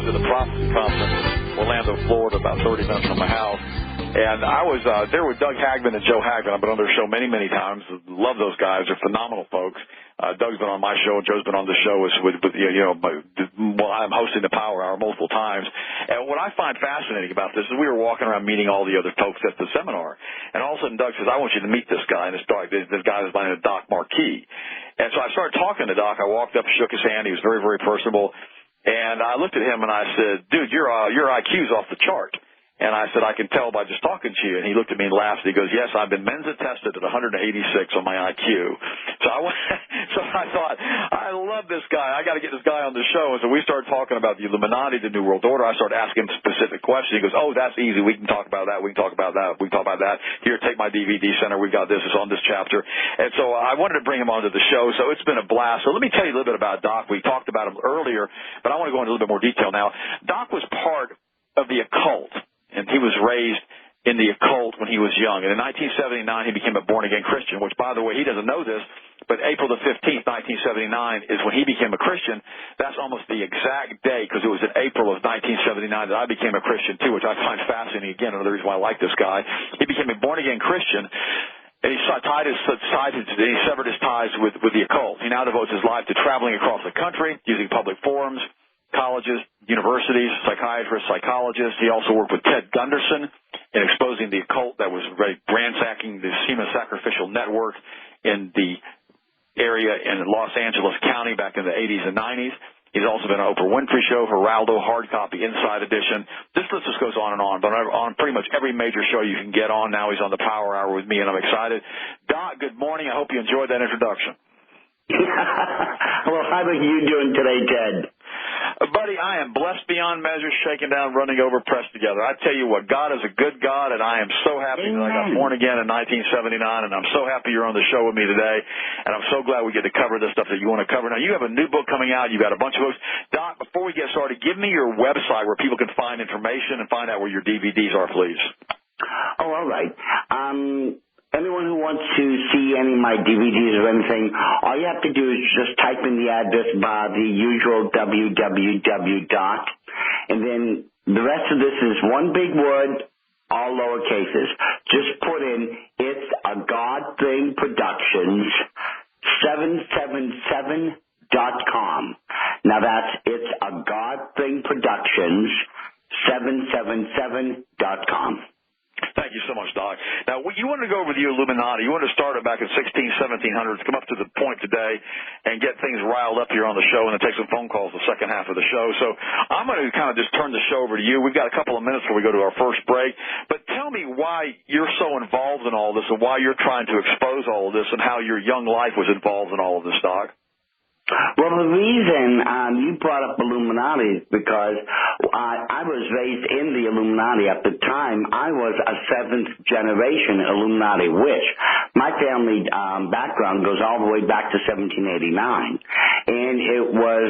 was at the Prophecy Conference in Orlando, Florida, about 30 minutes from my house. And I was there with Doug Hagman and Joe Hagman. I've been on their show many, many times. Love those guys. They're phenomenal folks. Doug's been on my show, and Joe's been on the show while I'm hosting the Power Hour multiple times. And what I find fascinating about this is we were walking around meeting all the other folks at the seminar, and all of a sudden Doug says, I want you to meet this guy. And this guy is by the name of Doc Marquis. And so I started talking to Doc. I walked up, shook his hand. He was very, very personable. And I looked at him and I said, dude, your IQ's off the chart. And I said, I can tell by just talking to you. And he looked at me and laughed. He goes, yes, I've been Mensa tested at 186 on my IQ. So I thought, I love this guy. I got to get this guy on the show. And so we started talking about the Illuminati, the New World Order. I started asking him specific questions. He goes, oh, that's easy. We can talk about that. We can talk about that. We can talk about that. Here, take my DVD center. We got this. It's on this chapter. And so I wanted to bring him onto the show. So it's been a blast. So let me tell you a little bit about Doc. We talked about him earlier, but I want to go into a little bit more detail now. Doc was part of the occult. And he was raised in the occult when he was young. And in 1979, he became a born-again Christian, which, by the way, he doesn't know this, but April the 15th, 1979 is when he became a Christian. That's almost the exact day, because it was in April of 1979 that I became a Christian, too, which I find fascinating. Again, another reason why I like this guy. He became a born-again Christian. And he severed his ties with the occult. He now devotes his life to traveling across the country, using public forums, colleges, universities, psychiatrists, psychologists. He also worked with Ted Gunderson in exposing the occult that was ransacking the human sacrificial network in the area in Los Angeles County back in the 80s and 90s. He's also been on Oprah Winfrey Show, Geraldo, Hard Copy, Inside Edition. This list just goes on and on, but on pretty much every major show you can get on. Now he's on the Power Hour with me, and I'm excited. Doc, good morning. I hope you enjoyed that introduction. Well, how are you doing today, Ted? Buddy, I am blessed beyond measure, shaken down, running over, pressed together. I tell you what, God is a good God, and I am so happy that I got born again in 1979, and I'm so happy you're on the show with me today, and I'm so glad we get to cover the stuff that you want to cover. Now, you have a new book coming out. You've got a bunch of books. Doc, before we get started, give me your website where people can find information and find out where your DVDs are, please. Oh, all right. Anyone who wants to see any of my DVDs or anything, all you have to do is just type in the address bar, the usual www. And then the rest of this is one big word, all lower cases. Just put in, it's a God Thing Productions 777.com. Now that's, it's a God Thing Productions 777.com. Thank you so much, Doc. Now, you wanted to go over the Illuminati. You wanted to start it back in 1700s, come up to the point today, and get things riled up here on the show, and then take some phone calls the second half of the show. So I'm going to kind of just turn the show over to you. We've got a couple of minutes before we go to our first break. But tell me why you're so involved in all this and why you're trying to expose all of this and how your young life was involved in all of this, Doc. Well, the reason you brought up Illuminati is because I was raised in the Illuminati. At the time, I was a seventh-generation Illuminati witch. My family background goes all the way back to 1789. And it was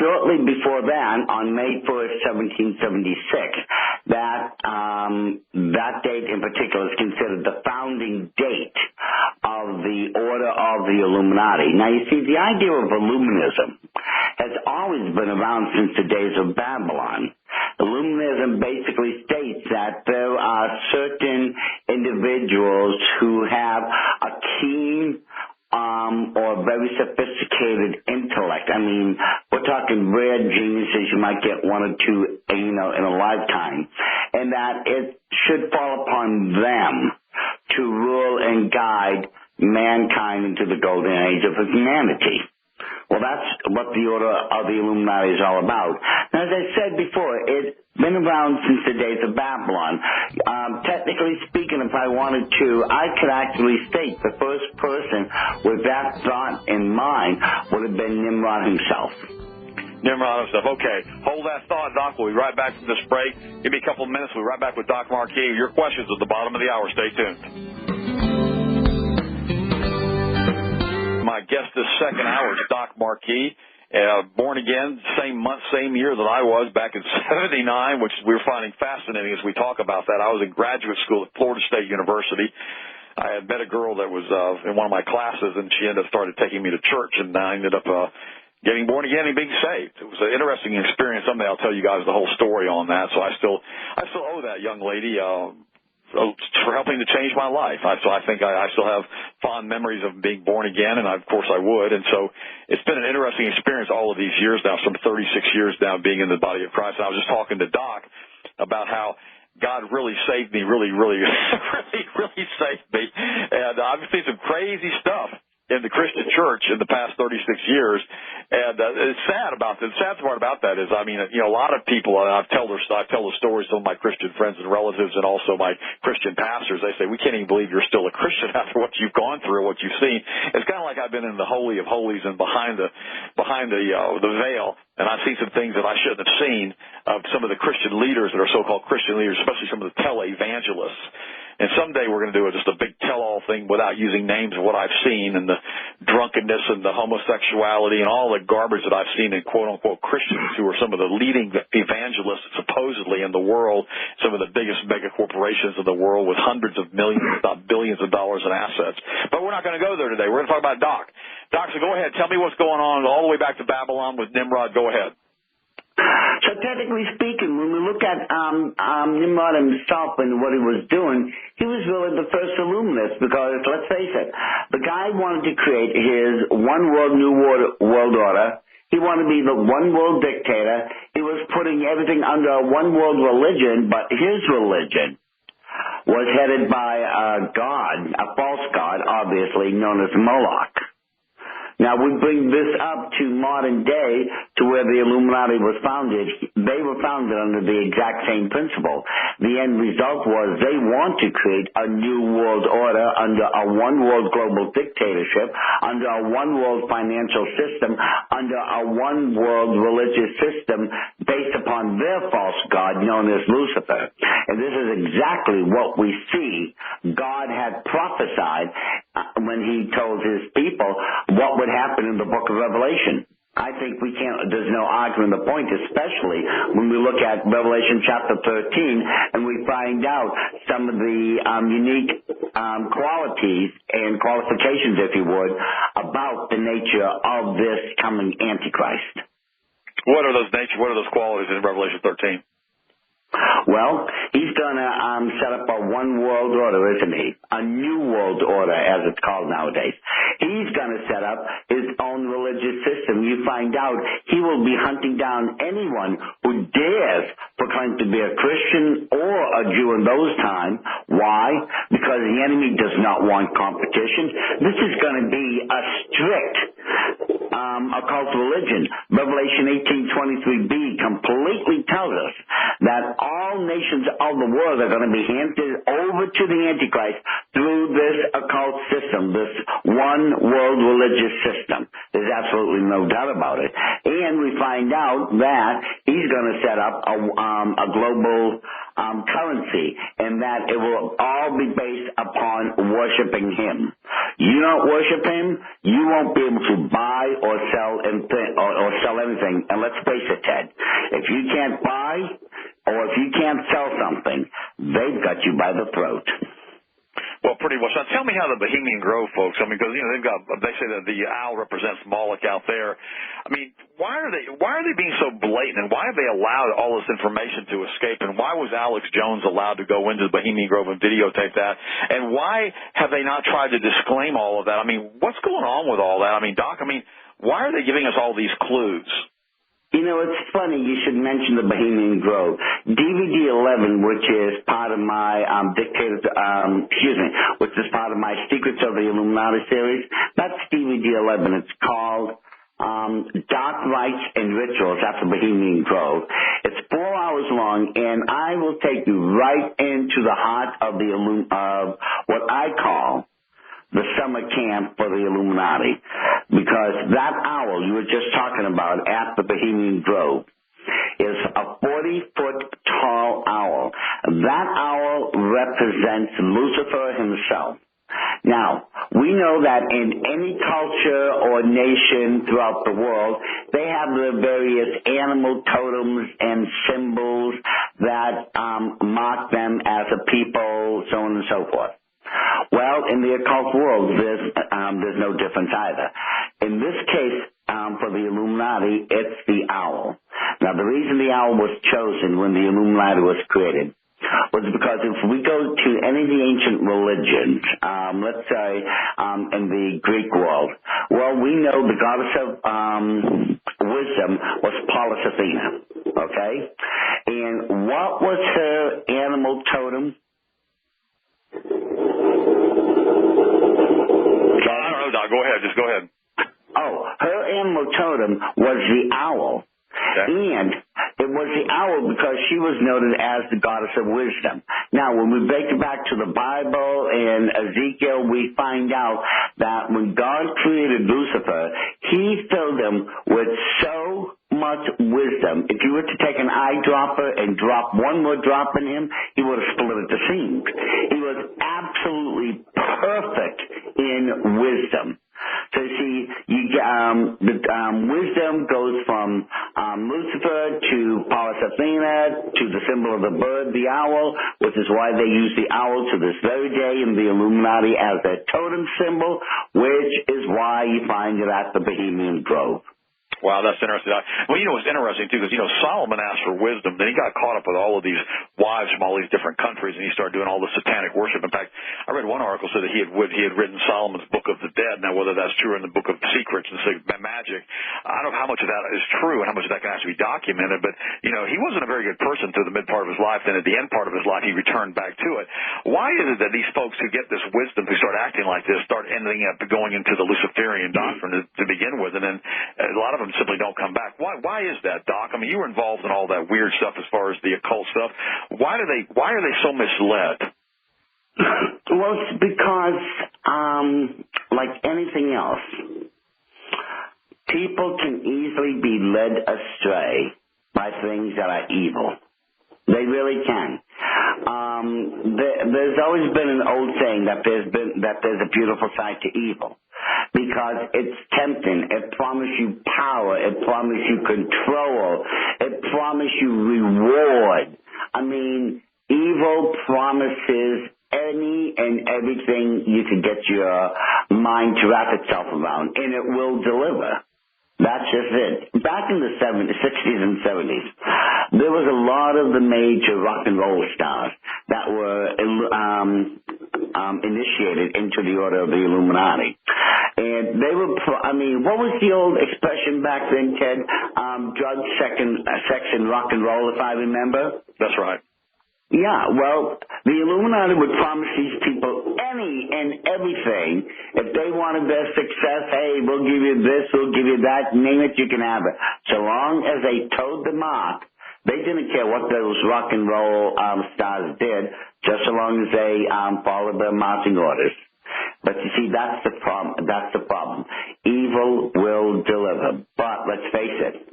shortly before that, on May 1st, 1776, that date in particular is considered the founding date of the Order of the Illuminati. Now, you see, the idea of Illuminism has always been around since the days of Babylon. Illuminism basically states that there are certain individuals who have a keen or very sophisticated intellect. I mean, we're talking rare geniuses. You might get one or two, in a lifetime. And that it should fall upon them to rule and guide mankind into the golden age of humanity. Well, that's what the Order of the Illuminati is all about. Now, as I said before, it's been around since the days of Babylon. Technically speaking, if I wanted to, I could actually state the first person with that thought in mind would have been Nimrod himself. Nimrod himself. Okay. Hold that thought, Doc. We'll be right back from this break. Give me a couple of minutes. We'll be right back with Doc Marquis. Your questions at the bottom of the hour. Stay tuned. My guest this second hour is Doc Marquis, born again, same month, same year that I was, back in 79, which we're finding fascinating as we talk about that. I was in graduate school at Florida State University. I had met a girl that was in one of my classes, and she ended up started taking me to church, and I ended up getting born again and being saved. It was an interesting experience. Someday I'll tell you guys the whole story on that. So I still owe that young lady for helping to change my life. So I think I still have fond memories of being born again, and of course I would. And so it's been an interesting experience all of these years now, some 36 years now being in the body of Christ. And I was just talking to Doc about how God really saved me, really saved me. And I've seen some crazy stuff in the Christian church in the past 36 years. And it's sad about that. The sad part about that is, I mean, a lot of people, and I tell the stories to my Christian friends and relatives and also my Christian pastors, they say, we can't even believe you're still a Christian after what you've gone through, what you've seen. It's kind of like I've been in the Holy of Holies and behind the veil, and I've seen some things that I shouldn't have seen of some of the Christian leaders that are so-called Christian leaders, especially some of the televangelists. And someday we're going to do just a big tell-all thing without using names of what I've seen and the drunkenness and the homosexuality and all the garbage that I've seen in quote-unquote Christians who are some of the leading evangelists supposedly in the world, some of the biggest mega corporations in the world with hundreds of millions, if not billions of dollars in assets. But we're not going to go there today. We're going to talk about Doc. Doc, so go ahead. Tell me what's going on all the way back to Babylon with Nimrod. Go ahead. So technically speaking, when we look at Nimrod himself and what he was doing, he was really the first Illuminist because, let's face it, the guy wanted to create his one world, new world order. He wanted to be the one world dictator. He was putting everything under a one world religion, but his religion was headed by a god, a false god, obviously, known as Moloch. Now, we bring this up to modern day to where the Illuminati was founded. They were founded under the exact same principle. The end result was they want to create a new world order under a one-world global dictatorship, under a one-world financial system, under a one-world religious system based upon their false god known as Lucifer. And this is exactly what we see God had prophesied when he told his people what would happen in the book of Revelation. I think there's no arguing the point, especially when we look at Revelation chapter 13 and we find out some of the unique qualities and qualifications, if you would, about the nature of this coming Antichrist. What are those qualities in Revelation 13? Well, he's going to set up a one-world order, isn't he? A new world order, as it's called nowadays. He's going to set up his own religious system. You find out he will be hunting down anyone who dares proclaim to be a Christian or a Jew in those times. Why? Because the enemy does not want competition. This is going to be a strict occult religion. Revelation 18:23b completely tells us that all nations of the world are going to be handed over to the Antichrist through this occult system, this one world religious system. There's absolutely no doubt about it. And we find out that he's going to set up a global currency, and that it will all be based upon worshiping him. You don't worship him, you won't be able to buy or sell anything. And let's face it, Ted, if you can't buy or if you can't sell something, they've got you by the throat. Well, pretty much. Now, tell me how the Bohemian Grove folks, I mean, because, they say that the owl represents Moloch out there. I mean, why are they being so blatant, and why have they allowed all this information to escape, and why was Alex Jones allowed to go into the Bohemian Grove and videotape that, and why have they not tried to disclaim all of that? I mean, what's going on with all that? I mean, Doc, why are they giving us all these clues? You know, it's funny you should mention the Bohemian Grove. DVD 11, which is part of my which is part of my Secrets of the Illuminati series, that's DVD 11. It's called Dark Rites and Rituals. That's the Bohemian Grove. It's 4 hours long, and I will take you right into the heart of what I call the summer camp for the Illuminati, because that owl you were just talking about at the Bohemian Grove is a 40-foot tall owl. That owl represents Lucifer himself. Now, we know that in any culture or nation throughout the world, they have their various animal totems and symbols that mark them as a people, so on and so forth. Well, in the occult world, there's no difference either. In this case, for the Illuminati, it's the owl. Now, the reason the owl was chosen when the Illuminati was created was because if we go to any of the ancient religions, let's say in the Greek world, well, we know the goddess of wisdom was Pallas Athena, okay? And what was her animal totem? I don't know, Doc. Go ahead. Just go ahead. Oh, her animal totem was the owl. Okay. And it was the owl because she was noted as the goddess of wisdom. Now, when we break it back to the Bible and Ezekiel, we find out that when God created Lucifer, he filled him with so much wisdom. If you were to take an eyedropper and drop one more drop in him, he would have split it to seams. He was absolutely perfect in wisdom. So see, wisdom goes from Lucifer to Pallas Athena to the symbol of the bird, the owl, which is why they use the owl to this very day in the Illuminati as their totem symbol, which is why you find it at the Bohemian Grove. Wow, that's interesting. Well, it's interesting, too, because, Solomon asked for wisdom. Then he got caught up with all of these wives from all these different countries, and he started doing all the satanic worship. In fact, I read one article said that he had written Solomon's Book of the Dead. Now, whether that's true in the Book of Secrets and Magic, I don't know how much of that is true and how much of that can actually be documented, but, he wasn't a very good person through the mid part of his life. Then at the end part of his life, he returned back to it. Why is it that these folks who get this wisdom, who start acting like this, start ending up going into the Luciferian doctrine to begin with, and then a lot of them simply don't come back? Why is that, Doc? I mean, you were involved in all that weird stuff as far as the occult stuff. Why are they so misled? Well, it's because, like anything else, people can easily be led astray by things that are evil. They really can. There's always been an old saying that there's a beautiful side to evil, because it's tempting. It promises you power. It promises you control. It promises you reward. I mean, evil promises any and everything you can get your mind to wrap itself around, and it will deliver. That's just it. Back in the 60s and 70s, there was a lot of the major rock and roll stars that were initiated into the order of the Illuminati. And they were, what was the old expression back then, Ted? Drugs, sex, and rock and roll, if I remember? That's right. Yeah, well, the Illuminati would promise these people any and everything. If they wanted their success, hey, we'll give you this, we'll give you that, name it, you can have it. So long as they towed the mark, they didn't care what those rock and roll stars did, just so long as they followed their marching orders. But you see, that's the problem. Evil will deliver. But let's face it,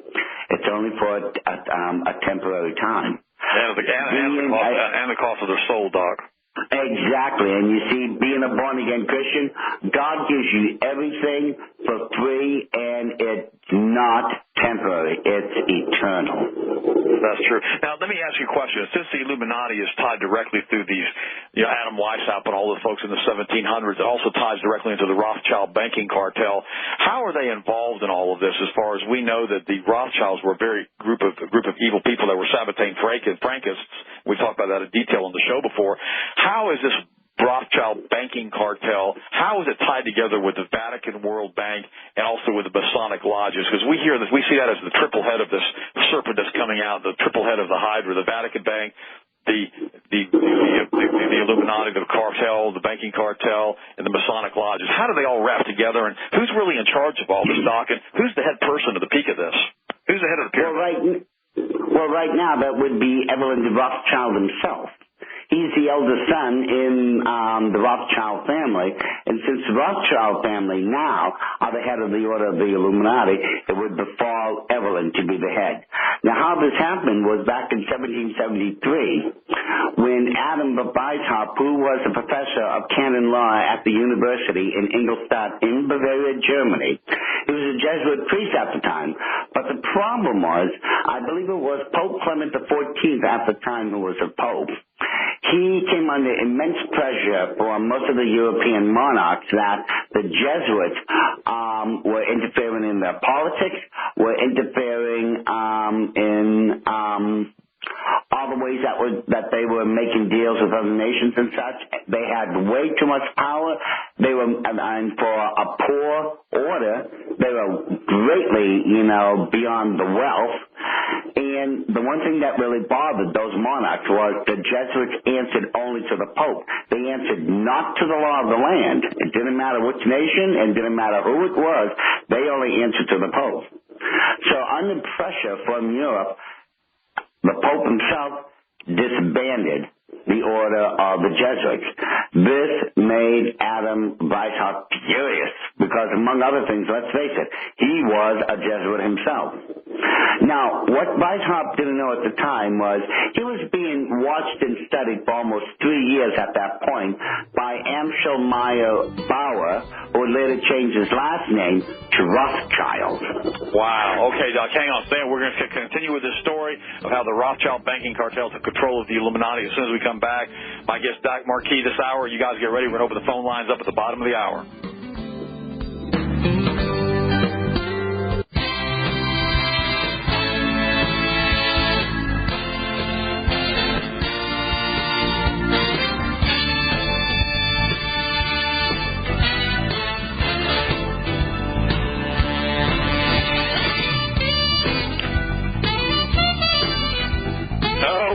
it's only for a temporary time. And the cost of their soul, Doc. Exactly. And you see, being a born-again Christian, God gives you everything for free, and it's not temporary. It's eternal. That's true. Now, let me ask you a question. Since the Illuminati is tied directly through these, Adam Weishaupt and all the folks in the 1700s, it also ties directly into the Rothschild banking cartel. How are they involved in all of this? As far as we know, that the Rothschilds were a group of evil people that were sabotaging Frankists. We talked about that in detail on the show before. How is this Rothschild banking cartel, how is it tied together with the Vatican, World Bank, and also with the Masonic lodges? Because we hear this, we see that as the triple head of this serpent that's coming out, the triple head of the Hydra, the Vatican Bank, the Illuminati, the cartel, the banking cartel, and the Masonic lodges. How do they all wrap together, and who's really in charge of all this, Doc, and who's the head person at the peak of this? Who's the head of the pyramid? Well, right now that would be Evelyn de Rothschild himself. He's the eldest son in the Rothschild family, and since the Rothschild family now are the head of the Order of the Illuminati, it would befall Evelyn to be the head. Now, how this happened was back in 1773, when Adam Weishaupt, who was a professor of canon law at the university in Ingolstadt in Bavaria, Germany, he was a Jesuit priest at the time, but the problem was, I believe it was Pope Clement XIV at the time who was a pope. He came under immense pressure from most of the European monarchs that the Jesuits were interfering in their politics, were interfering in all the ways that they were making deals with other nations and such. They had way too much power. They were, and for a poor order, they were greatly, beyond the wealth. And the one thing that really bothered those monarchs was the Jesuits answered only to the Pope. They answered not to the law of the land. It didn't matter which nation, and it didn't matter who it was. They only answered to the Pope. So under pressure from Europe, the Pope himself disbanded the order of the Jesuits. This made Adam Weishaupt furious because, among other things, let's face it, he was a Jesuit himself. Now, what Weishaupt didn't know at the time was he was being watched and studied for almost 3 years at that point by Amschel Meyer Bauer, who would later change his last name to Rothschild. Wow. Okay, Doc, hang on. We're going to continue with this story of how the Rothschild banking cartel took control of the Illuminati as soon as we come back. My guest, Doc Marquis, this hour. You guys get ready. We're going to open the phone lines up at the bottom of the hour.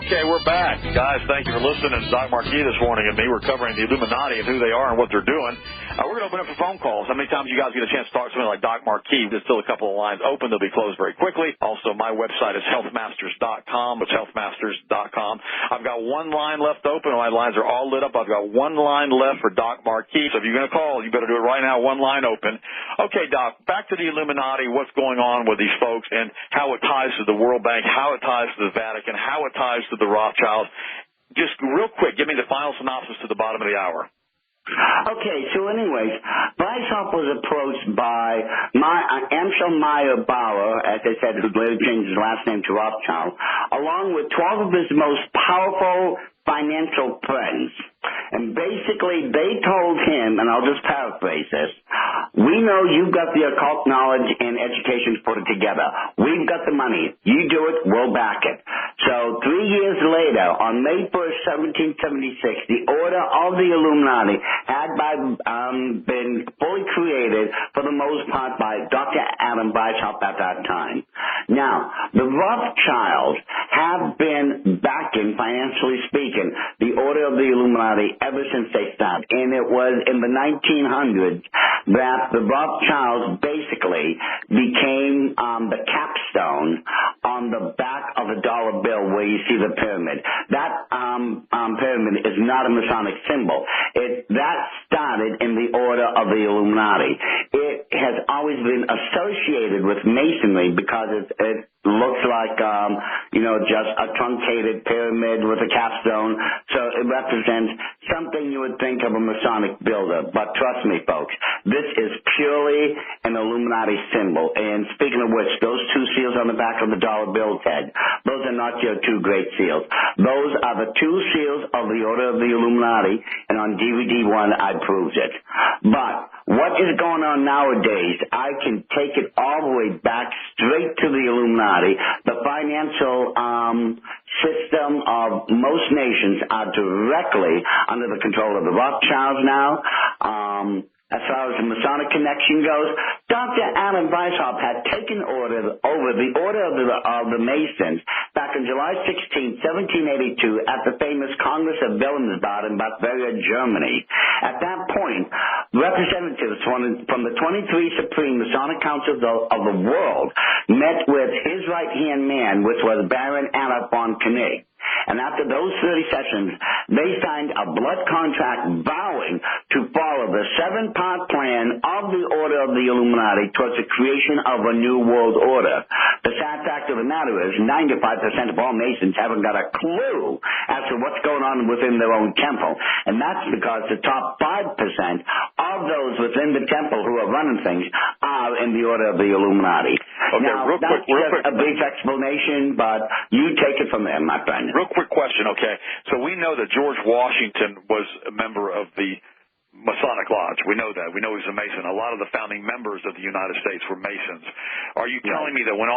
Okay, we're back. Guys, thank you for listening to Doc Marquis this morning and me. We're covering the Illuminati and who they are and what they're doing. We're going to open up for phone calls. How many times you guys get a chance to talk to somebody like Doc Marquis? There's still a couple of lines open. They'll be closed very quickly. Also, my website is healthmasters.com. It's healthmasters.com. I've got one line left open. My lines are all lit up. I've got one line left for Doc Marquis. So if you're going to call, you better do it right now. One line open. Okay, Doc, back to the Illuminati, what's going on with these folks and how it ties to the World Bank, how it ties to the Vatican, how it ties to the Rothschilds. Just real quick, give me the final synopsis to the bottom of the hour. Okay, so anyways, Weishaupt was approached by Amschel Meyer Bauer, as I said, who later changed his last name to Rothschild, along with 12 of his most powerful financial friends. And basically, they told him, and I'll just paraphrase this, we know you've got the occult knowledge and education to put it together. We've got the money. You do it, we'll back it. So 3 years later, on May 1st, 1776, the Order of the Illuminati had been fully created, for the most part, by Dr. Adam Weishaupt at that time. Now, the Rothschilds have been backing, financially speaking, the Order of the Illuminati ever since they started. And it was in the 1900s that the Rothschilds basically became the capstone on the back of a dollar bill where you see the pyramid. That pyramid is not a Masonic symbol. That started in the Order of the Illuminati. It has always been associated with Masonry because it looks like, just a truncated pyramid with a capstone. So it represents something you would think of a Masonic builder. But trust me, folks, this is purely an Illuminati symbol. And speaking of which, those two seals on the back of the dollar bill, Ted, those are not your two great seals. Those are the two seals of the Order of the Illuminati, and on DVD 1, I proved it. But what is going on nowadays, I can take it all the way back straight to the Illuminati. The financial system of most nations are directly under the control of the Rothschilds now. As far as the Masonic connection goes, Dr. Adam Weishaupt had taken over the Order of the Masons back on July 16, 1782, at the famous Congress of Wilhelmsbad in Bavaria, Germany. At that point, representatives from the 23 Supreme Masonic Councils of the world met with his right-hand man, which was Baron Adolf von Koenig. And after those 30 sessions, they signed a blood contract vowing to follow the 7-part plan of the Order of the Illuminati towards the creation of a new world order. The sad fact of the matter is 95% of all Masons haven't got a clue as to what's going on within their own temple. And that's because the top 5% of those within the temple who are running things are in the Order of the Illuminati. Okay, now, that's just a brief explanation, but you take it from there, my friend. Real quick question, okay? So we know that George Washington was a member of the Masonic Lodge. We know that. We know he's a Mason. A lot of the founding members of the United States were Masons. Are you telling me that when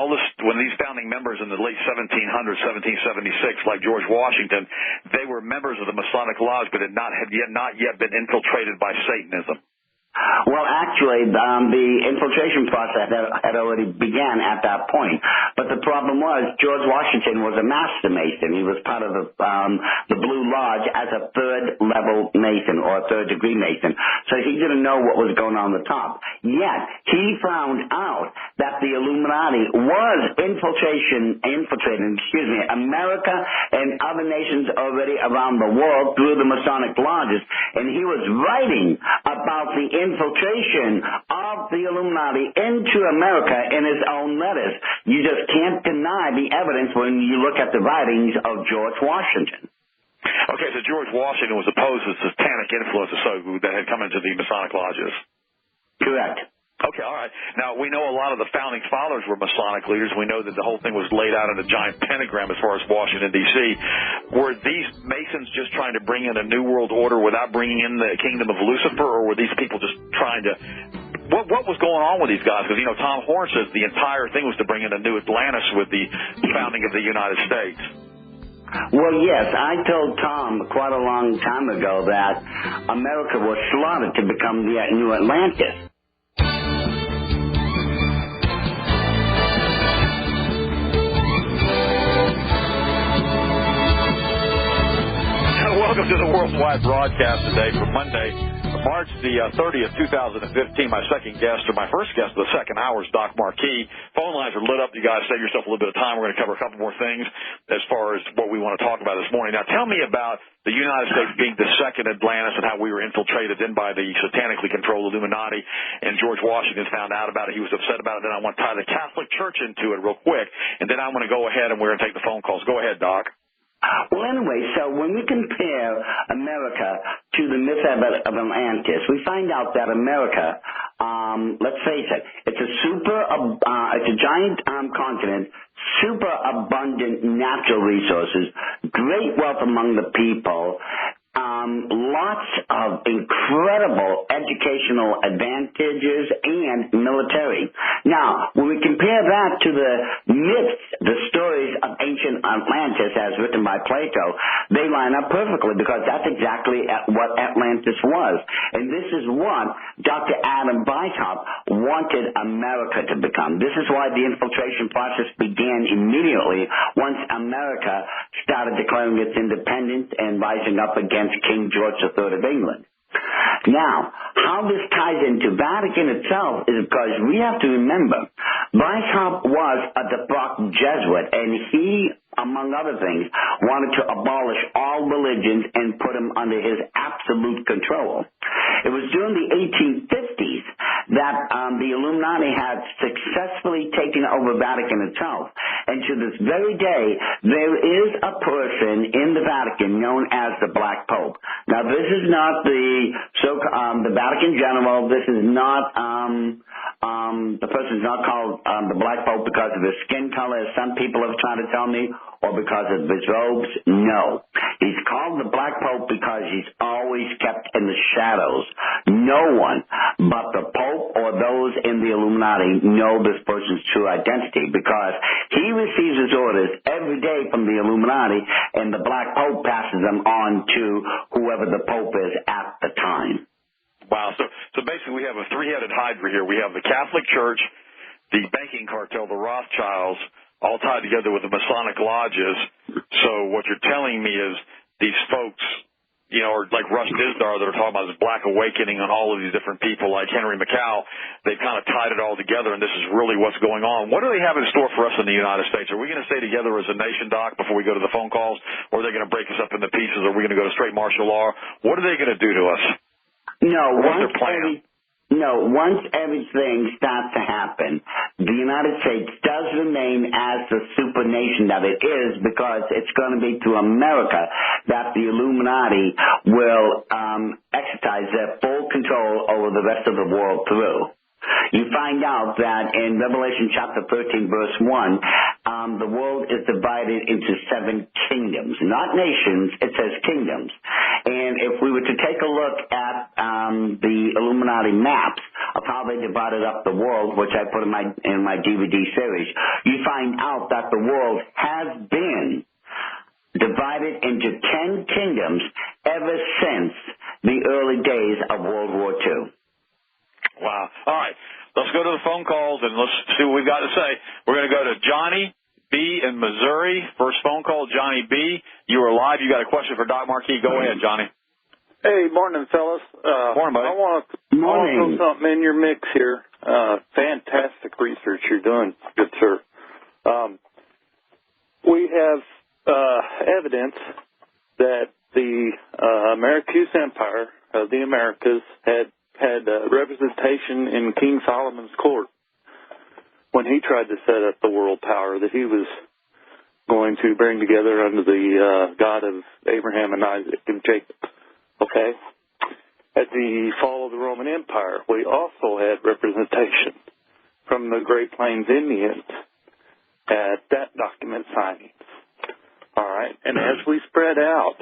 these founding members in the late 1700s, 1776, like George Washington, they were members of the Masonic Lodge, but had not yet been infiltrated by Satanism? Well, actually, the infiltration process had already began at that point. But the problem was George Washington was a master Mason. He was part of the Blue Lodge as a third-level Mason or a third-degree Mason. So he didn't know what was going on the top. Yet, he found out that the Illuminati was infiltrating America and other nations already around the world through the Masonic lodges. And he was writing about the infiltration of the Illuminati into America in his own letters. You just can't deny the evidence when you look at the writings of George Washington. Okay, so George Washington was opposed to satanic influences that had come into the Masonic lodges. Correct. Okay, all right. Now, we know a lot of the founding fathers were Masonic leaders. We know that the whole thing was laid out in a giant pentagram as far as Washington, D.C. Were these Masons just trying to bring in a new world order without bringing in the kingdom of Lucifer, or were these people just trying to... What was going on with these guys? Because, Tom Horn says the entire thing was to bring in a new Atlantis with the founding of the United States. Well, yes, I told Tom quite a long time ago that America was slaughtered to become the new Atlantis. Welcome to the worldwide broadcast today for Monday, March the 30th, 2015. My second guest, or my first guest of the second hour, is Doc Marquis. Phone lines are lit up. You guys save yourself a little bit of time. We're going to cover a couple more things as far as what we want to talk about this morning. Now, tell me about the United States being the second Atlantis and how we were infiltrated in by the satanically controlled Illuminati, and George Washington found out about it. He was upset about it. Then I want to tie the Catholic Church into it real quick, and then I want to go ahead and we're going to take the phone calls. Go ahead, Doc. Well, anyway, so when we compare America to the myth of Atlantis, we find out that America, let's face it, it's a giant continent, super abundant natural resources, great wealth among the people, lots of incredible educational advantages and military. Now, when we compare that to the myths, the stories of ancient Atlantis as written by Plato, they line up perfectly because that's exactly what Atlantis was. And this is what Dr. Adam Weishaupt wanted America to become. This is why the infiltration process began immediately once America started declaring its independence and rising up against King George III of England. Now, how this ties into Vatican itself is because we have to remember, Weishaupt was a devout Jesuit, and he, among other things, wanted to abolish all religions and put them under his absolute control. It was during the 1850s that the Illuminati had successfully taken over Vatican itself. And to this very day, there is a person in the Vatican known as the Black Pope. Now, this is not the Vatican General. This is not the person is not called the Black Pope because of his skin color, as some people have tried to tell me, or because of his robes. No. He's called the Black Pope because he's always kept in the shadows. No one but the Pope or those in the Illuminati know this person's true identity because he receives his orders every day from the Illuminati, and the Black Pope passes them on to whoever the Pope is at the time. Wow. So basically we have a three-headed Hydra here. We have the Catholic Church, the banking cartel, the Rothschilds, all tied together with the Masonic lodges. So what you're telling me is these folks, or like Rush Dizdar that are talking about this Black Awakening on all of these different people like Henry McCow, they've kind of tied it all together, and this is really what's going on. What do they have in store for us in the United States? Are we going to stay together as a nation, Doc, before we go to the phone calls, or are they going to break us up into pieces? Are we going to go to straight martial law? What are they going to do to us? Once everything starts to happen, the United States does remain as the super nation that it is because it's going to be through America that the Illuminati will exercise their full control over the rest of the world through. You find out that in Revelation chapter 13, verse 1, the world is divided into 7 kingdoms. Not nations, it says kingdoms. And if we were to take a look at on the Illuminati maps of how they divided up the world, which I put in my DVD series, you find out that the world has been divided into 10 kingdoms ever since the early days of World War II. Wow. All right. Let's go to the phone calls and let's see what we've got to say. We're going to go to Johnny B. in Missouri. First phone call, Johnny B. You are live. You got a question for Doc Marquis. Go ahead, Johnny. Hey, morning, fellas. Morning, buddy. I want to throw something in your mix here. Fantastic research you're doing, good sir. We have evidence that the Marquis Empire of the Americas had representation in King Solomon's court when he tried to set up the world power that he was going to bring together under the God of Abraham and Isaac and Jacob. Okay? At the fall of the Roman Empire, we also had representation from the Great Plains Indians at that document signing. All right? And as we spread out,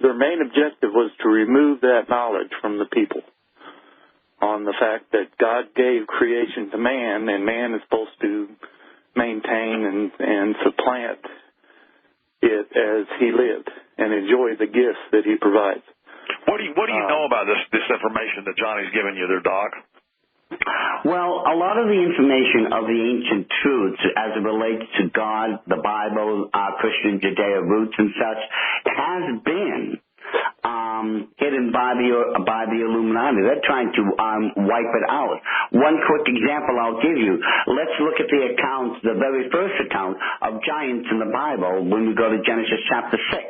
their main objective was to remove that knowledge from the people on the fact that God gave creation to man, and man is supposed to maintain and supplant it as he lived and enjoy the gifts that he provides. What do you know about this information that Johnny's giving you there, Doc? Well, a lot of the information of the ancient truths as it relates to God, the Bible, Christian Judeo roots and such has been hidden by the Illuminati. They're trying to wipe it out. One quick example I'll give you. Let's look at the accounts, the very first account of giants in the Bible when we go to Genesis chapter 6.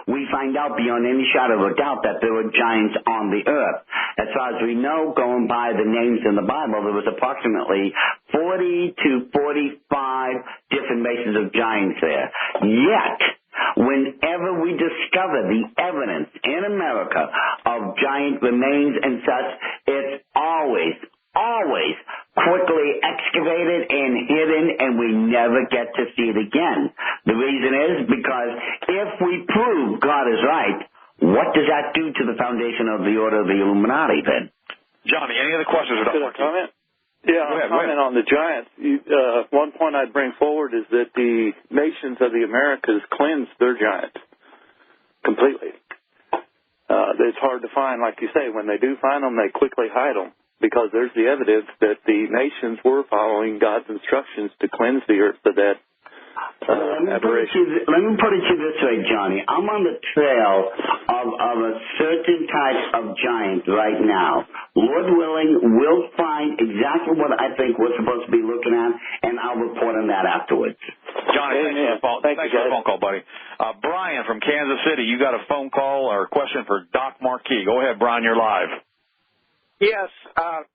We find out beyond any shadow of a doubt that there were giants on the earth. As far as we know, going by the names in the Bible, there was approximately 40 to 45 different races of giants there. Yet, whenever we discover the evidence in America of giant remains and such, it's always quickly excavated and hidden, and we never get to see it again. The reason is because if we prove God is right, what does that do to the foundation of the Order of the Illuminati then? Johnny, any other questions? Could I comment? Yeah, I'll comment on the giants. One point I'd bring forward is that the nations of the Americas cleansed their giants completely. It's hard to find, like you say. When they do find them, they quickly hide them because there's the evidence that the nations were following God's instructions to cleanse the earth of that aberration. Let me put it to you this way, Johnny. I'm on the trail of a certain type of giant right now. Lord willing, we'll find exactly what I think we're supposed to be looking at, and I'll report on that afterwards. Johnny, thanks for the phone call, buddy. Brian from Kansas City, you got a phone call or a question for Doc Marquis. Go ahead, Brian, you're live. Yes.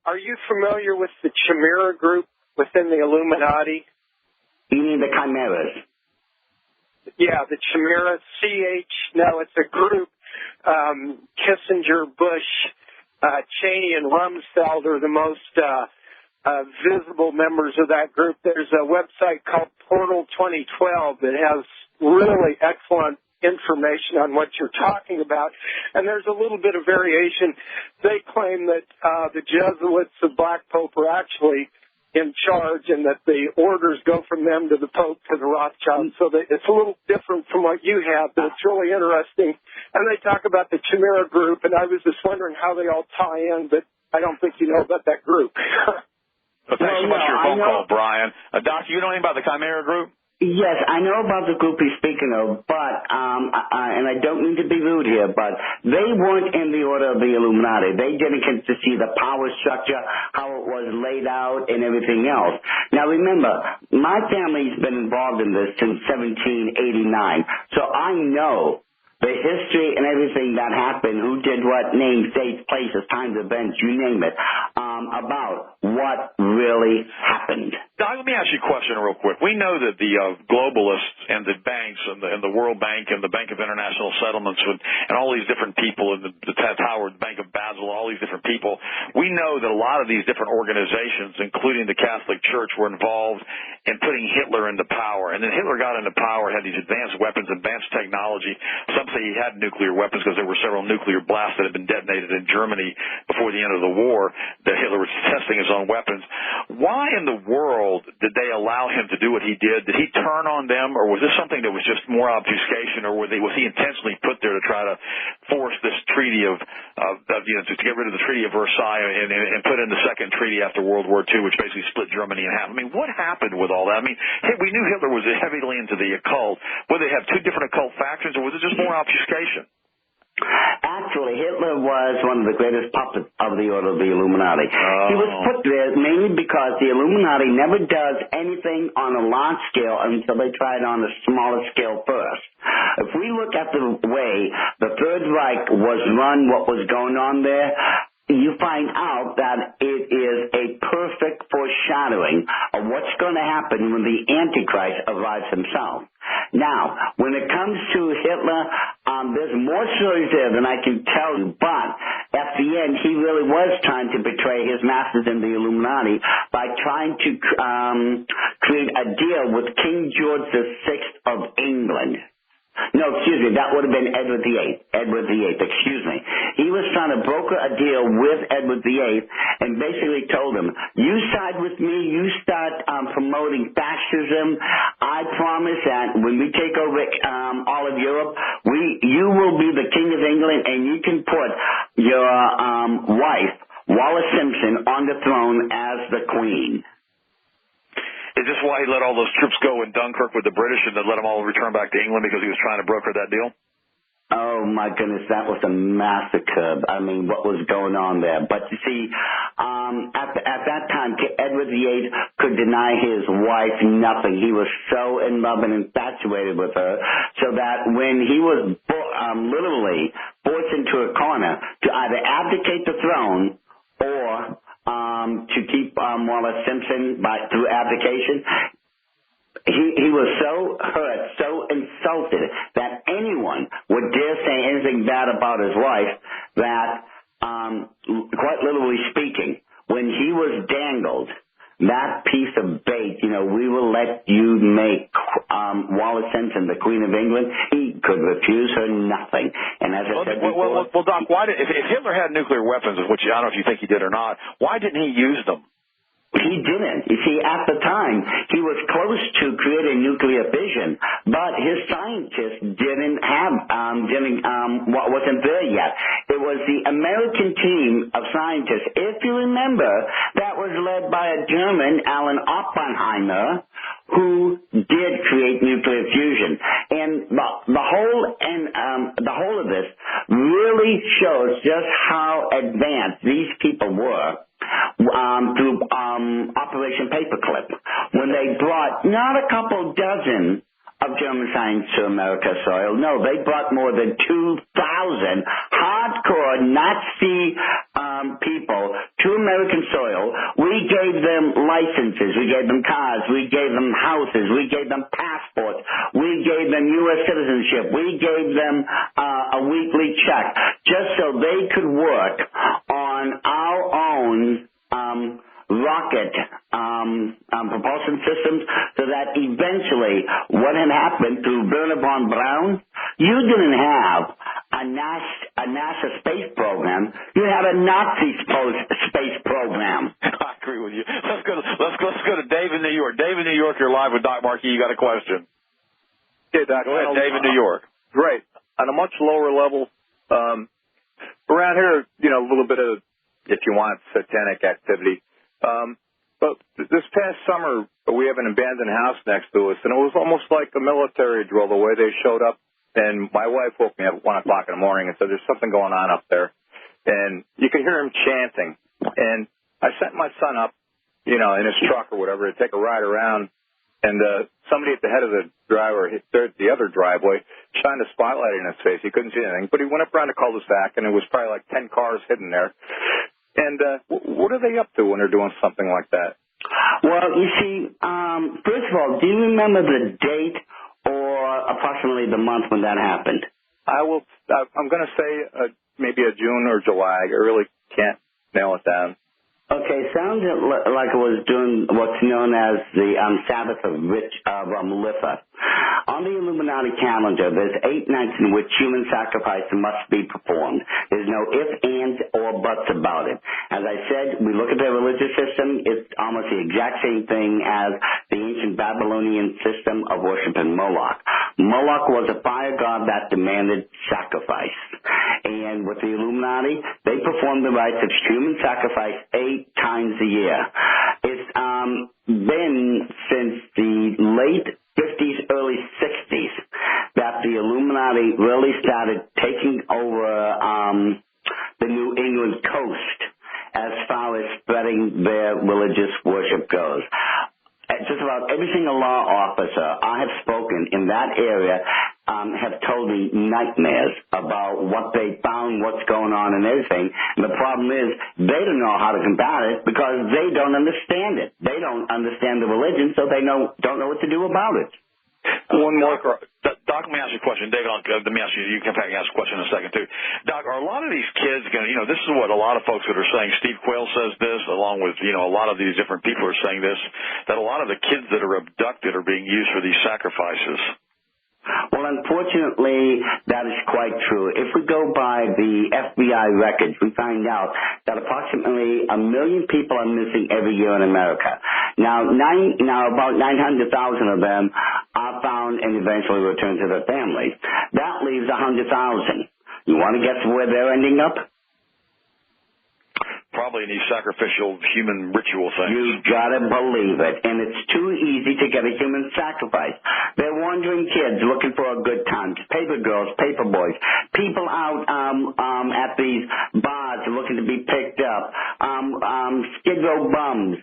Are you familiar with the Chimera group within the Illuminati? You mean the Chimeras? Yeah, the Chimera, no, it's a group. Kissinger, Bush, Cheney, and Rumsfeld are the most visible members of that group. There's a website called Portal 2012 that has really excellent information on what you're talking about, and there's a little bit of variation. They claim that the Jesuits of Black Pope are actually in charge and that the orders go from them to the Pope to the Rothschilds, so that it's a little different from what you have, but it's really interesting. And they talk about the Chimera group, and I was just wondering how they all tie in, but I don't think you know about that group. Well, thanks so much for your phone call, Brian. Doc, you know anything about the Chimera group? Yes, I know about the group he's speaking of, but, and I don't mean to be rude here, but they weren't in the Order of the Illuminati. They didn't get to see the power structure, how it was laid out, and everything else. Now remember, my family's been involved in this since 1789, so I know the history and everything that happened, who did what, names, dates, places, times, events, you name it, about what really happened. Doc, let me ask you a question real quick. We know that the globalists and the banks and the World Bank and the Bank of International Settlements and all these different people and the Tower, the Bank of Basel, all these different people, we know that a lot of these different organizations, including the Catholic Church, were involved in putting Hitler into power. And then Hitler got into power, had these advanced weapons, advanced technology. Some say he had nuclear weapons because there were several nuclear blasts that had been detonated in Germany before the end of the war, that Hitler was testing his own weapons. Why in the world did they allow him to do what he did? Did he turn on them, or was this something that was just more obfuscation, or was he intentionally put there to try to force this treaty to get rid of the Treaty of Versailles and put in the second treaty after World War II, which basically split Germany in half? I mean, what happened with all that? I mean, hey, we knew Hitler was heavily into the occult. Would they have two different occult factions, or was it just more obfuscation? Actually, Hitler was one of the greatest puppets of the Order of the Illuminati. He was put there mainly because the Illuminati never does anything on a large scale until they try it on a smaller scale first. If we look at the way the Third Reich was run, what was going on there, you find out that it is a perfect foreshadowing of what's going to happen when the Antichrist arrives himself. Now, when it comes to Hitler, there's more stories there than I can tell you, but at the end, he really was trying to betray his masters in the Illuminati by trying to create a deal with King George VI of England. No, excuse me, that would have been Edward VIII. Edward VIII, excuse me. He was trying to broker a deal with Edward VIII and basically told him, you side with me, you start promoting fascism. I promise that when we take over all of Europe, you will be the King of England, and you can put your wife, Wallis Simpson, on the throne as the Queen. Is this why he let all those troops go in Dunkirk with the British and then let them all return back to England, because he was trying to broker that deal? Oh, my goodness, that was a massacre. I mean, what was going on there? But you see, at that time, Edward VIII could deny his wife nothing. He was so in love and infatuated with her, so that when he was literally forced into a corner to either abdicate the throne or to keep Wallis Simpson through abdication, he was so hurt, so insulted that anyone would dare say anything bad about his wife that, quite literally speaking, when he was dangled, that piece of bait, we will let you make Wallis Simpson the Queen of England, he could refuse her nothing. And as I said before... Well, Doc, if Hitler had nuclear weapons, which I don't know if you think he did or not, why didn't he use them? He didn't. You see, at the time, he was close to creating nuclear fission, but his scientists wasn't there yet. It was the American team of scientists, if you remember, that was led by a German, Alan Oppenheimer, who did create nuclear fusion. And the whole of this really shows just how advanced these people were through Operation Paperclip, when they brought not a couple dozen of German science to America soil. No, they brought more than 2,000 hardcore Nazi people to American soil. We gave them licenses, we gave them cars, we gave them houses, we gave them passports, we gave them U.S. citizenship, we gave them a weekly check, just so they could work on our own rocket propulsion systems, so that eventually what had happened through Werner von Braun, you didn't have a NASA space program, you had a Nazi space program. I agree with you. Let's go to Dave in New York. Dave in New York, you're live with Doc Marquis. You got a question? Yeah, Doc. Go ahead, Dave in New York. Great. On a much lower level, around here, a little bit of, if you want, satanic activity. But this past summer, we have an abandoned house next to us, and it was almost like a military drill, the way they showed up. And my wife woke me up at 1 o'clock in the morning and said, there's something going on up there. And you can hear him chanting. And I sent my son up, in his truck or whatever, to take a ride around. And somebody at the head of the the other driveway, shined a spotlight in his face. He couldn't see anything. But he went up around the cul-de-sac, and it was probably like 10 cars hidden there. And what are they up to when they're doing something like that? Well, you see, first of all, do you remember the date or approximately the month when that happened? I'm going to say maybe a June or July. I really can't nail it down. Okay, sounded like it was during what's known as the Sabbath of Melissa. On the Illuminati calendar, there's 8 nights in which human sacrifice must be performed. There's no ifs, ands, or buts about it. As I said, we look at their religious system, it's almost the exact same thing as the ancient Babylonian system of worshiping Moloch. Moloch was a fire god that demanded sacrifice. And with the Illuminati, they perform the rites of human sacrifice 8 times a year. It's been since the late 50s, early 60s that the Illuminati really started taking over the New England coast as far as spreading their religious worship goes. Just about every single law officer I have spoken in that area have told me nightmares about what they found, what's going on and everything. And the problem is they don't know how to combat it because they don't understand it. They don't understand the religion, so they don't know what to do about it. One more. Doc, let me ask you a question. David, let me ask you. You can ask a question in a second, too. Doc, are a lot of these kids going to, this is what a lot of folks that are saying. Steve Quayle says this, along with, a lot of these different people are saying this, that a lot of the kids that are abducted are being used for these sacrifices. Well, unfortunately, that is quite true. If we go by the FBI records, we find out that approximately 1 million people are missing every year in America. Now about 900,000 of them are found and eventually returned to their families. That leaves 100,000. You want to guess where they're ending up? Probably in these sacrificial human ritual things. You gotta believe it. And it's too easy to get a human sacrifice. They're wandering kids looking for a good time. Paper girls, paper boys, people out at these bars looking to be picked up, skid row bums,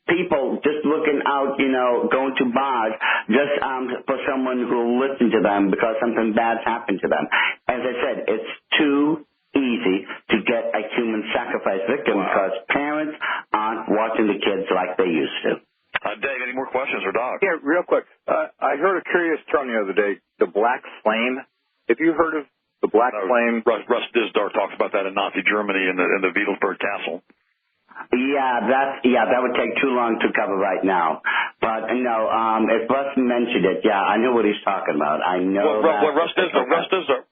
people just looking out, going to bars just for someone who will listen to them because something bad's happened to them. As I said, it's too easy to get a human sacrifice victim because parents aren't watching the kids like they used to. Dave, any more questions for Doc? Yeah, real quick. I heard a curious term the other day, the Black Flame. Have you heard of the Black Flame? Russ Dizdar talks about that in Nazi Germany in the Wittelsberg Castle. Yeah, that would take too long to cover right now. But if Russ mentioned it, I know what he's talking about. I know. Well, Russ Dizdar,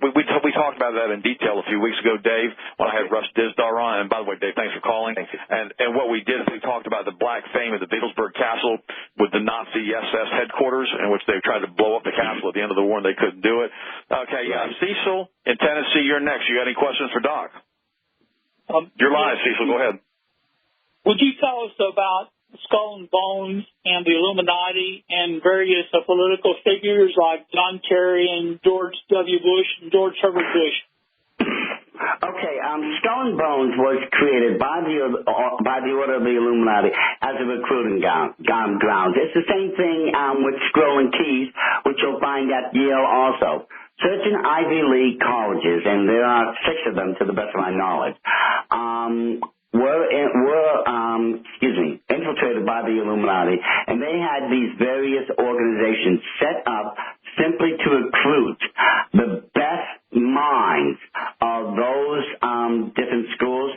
we talked about that in detail a few weeks ago, Dave, when I had Russ Dizdar on. And by the way, Dave, thanks for calling. Thank you. And what we did is we talked about the Black Flame at the Wittelsberg Castle with the Nazi SS headquarters, in which they tried to blow up the castle at the end of the war and they couldn't do it. Okay, Cecil in Tennessee, you're next. You got any questions for Doc? You're live, Cecil. Go ahead. Would you tell us about Skull and Bones and the Illuminati and various political figures like John Kerry and George W. Bush and George Herbert Bush? Okay, Skull and Bones was created by the order of the Illuminati as a recruiting ground. It's the same thing with Scroll and Keys, which you'll find at Yale also. Certain Ivy League colleges, and there are 6 of them to the best of my knowledge, were infiltrated by the Illuminati, and they had these various organizations set up simply to recruit the best minds of those different schools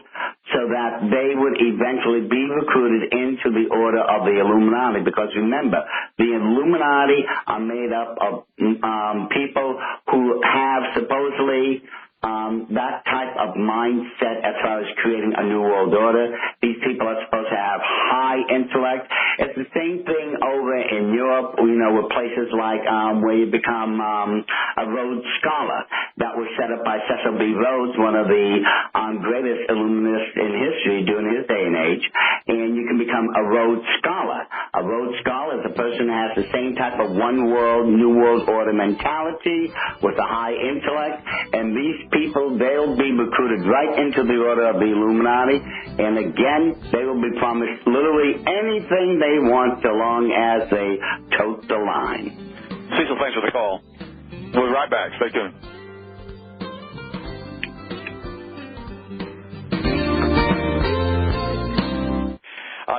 so that they would eventually be recruited into the order of the Illuminati. Because remember, the Illuminati are made up of people who have supposedly that type of mindset as far as creating a new world order. These people are supposed to have high intellect. It's the same thing over in Europe, with places like where you become a Rhodes Scholar. That was set up by Cecil B. Rhodes, one of the greatest illuminists in history during his day and age. And you can become a Rhodes Scholar. A Rhodes Scholar is a person who has the same type of one world, new world order mentality with a high intellect. And these people, they'll be recruited right into the order of the Illuminati. And again, they will be promised literally anything they want so long as they tote the line. Cecil, thanks for the call. We'll be right back. Stay tuned.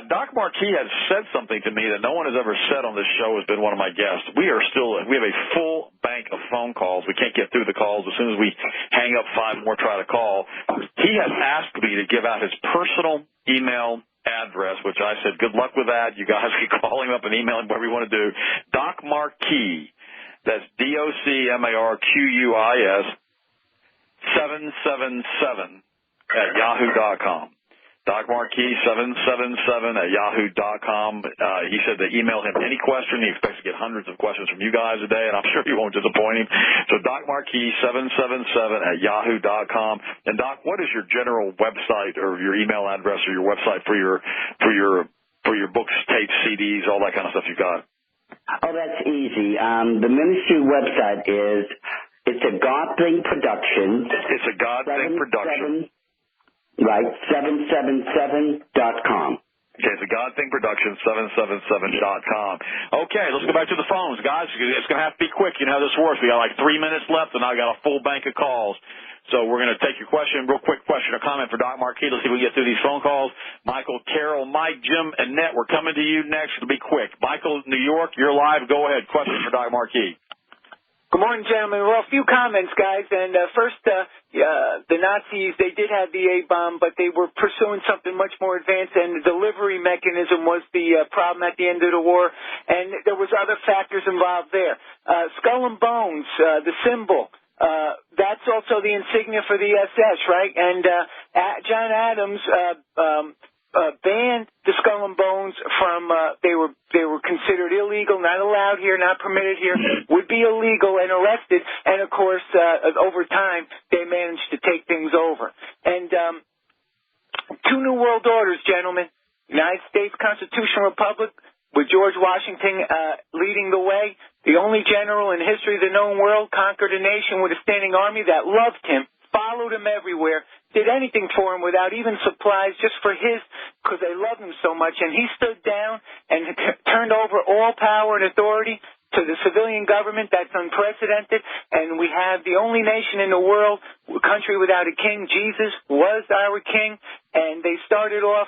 Doc Marquis has said something to me that no one has ever said on this show, has been one of my guests. We have a full bank of phone calls. We can't get through the calls. As soon as we hang up, 5 more try to call. He has asked me to give out his personal email address, which I said, good luck with that. You guys can call him up and email him, whatever you want to do. Doc Marquis, that's DOCMARQUIS 777 at yahoo.com. Doc Marquis 777 at yahoo.com. He said to email him any question. He expects to get hundreds of questions from you guys a day, and I'm sure you won't disappoint him. So Doc Marquis 777 at yahoo.com. And Doc, what is your general website or your email address or your website for your books, tapes, CDs, all that kind of stuff you got? Oh, that's easy. The ministry website is It's a God Thing Production. It's a God Thing Production. Right, 777.com. Okay, it's a God Thing Production, 777.com. Okay, let's go back to the phones, guys. It's going to have to be quick. You know how this works. We got like 3 minutes left, and I got a full bank of calls. So we're going to take your question, real quick question or comment for Doc Marquis. Let's see if we can get through these phone calls. Michael, Carol, Mike, Jim, and Annette, we're coming to you next. It'll be quick. Michael, New York, you're live. Go ahead. Question for Doc Marquis. Good morning, gentlemen. Well, a few comments, guys. And first, the Nazis, they did have the A-bomb, but they were pursuing something much more advanced, and the delivery mechanism was the problem at the end of the war, and there was other factors involved there. Skull and Bones, the symbol, that's also the insignia for the SS, right? And John Adams banned the Skull and Bones from they were considered illegal, not allowed here, not permitted here, would be illegal and arrested, and of course over time they managed to take things over. And two new world orders, gentlemen. United States Constitutional Republic with George Washington leading the way, the only general in history of the known world, conquered a nation with a standing army that loved him, followed him everywhere, did anything for him without even supplies, just for because they loved him so much. And he stood down and turned over all power and authority to the civilian government. That's unprecedented. And we have the only nation in the world, a country without a king. Jesus was our king. And they started off,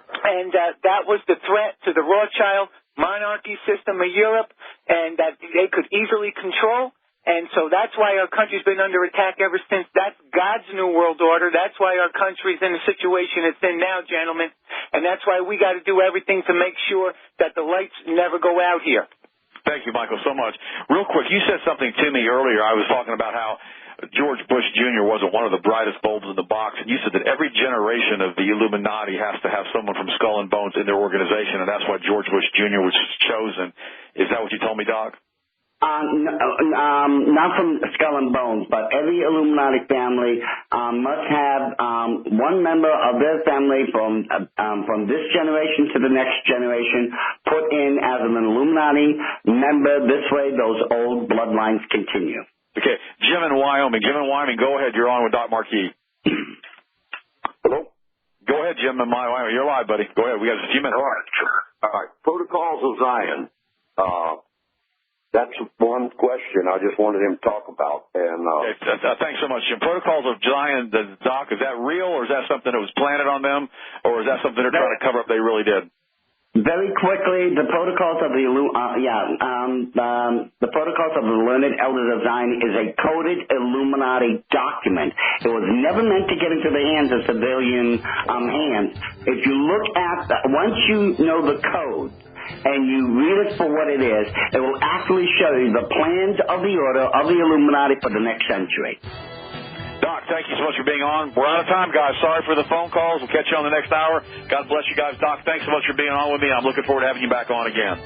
and that was the threat to the Rothschild monarchy system of Europe, and that they could easily control. And so that's why our country's been under attack ever since. That's God's New World Order. That's why our country's in the situation it's in now, gentlemen. And that's why we got to do everything to make sure that the lights never go out here. Thank you, Michael, so much. Real quick, you said something to me earlier. I was talking about how George Bush Jr. wasn't one of the brightest bulbs in the box, and you said that every generation of the Illuminati has to have someone from Skull and Bones in their organization, and that's why George Bush Jr. was chosen. Is that what you told me, Doc? Not from Skull and Bones, but every Illuminati family must have one member of their family from this generation to the next generation put in as an Illuminati member. This way, those old bloodlines continue. Okay, Jim in Wyoming. Jim in Wyoming, go ahead. You're on with Doc Marquis. Hello? Go ahead, Jim in Wyoming. You're live, buddy. Go ahead. We got a few minutes. All right. Protocols of Zion. That's one question I just wanted him to talk about. And thanks so much, Jim. Protocols of Zion, Doc, is that real, or is that something that was planted on them, or is that something they're trying to cover up they really did? Very quickly, the protocols of the protocols of the Learned Elders of Zion is a coded Illuminati document. It was never meant to get into the hands of civilian hands. If you look at once you know the code and you read it for what it is, it will actually show you the plans of the order of the Illuminati for the next century. Doc, thank you so much for being on. We're out of time, guys. Sorry for the phone calls. We'll catch you on the next hour. God bless you guys. Doc, thanks so much for being on with me. I'm looking forward to having you back on again.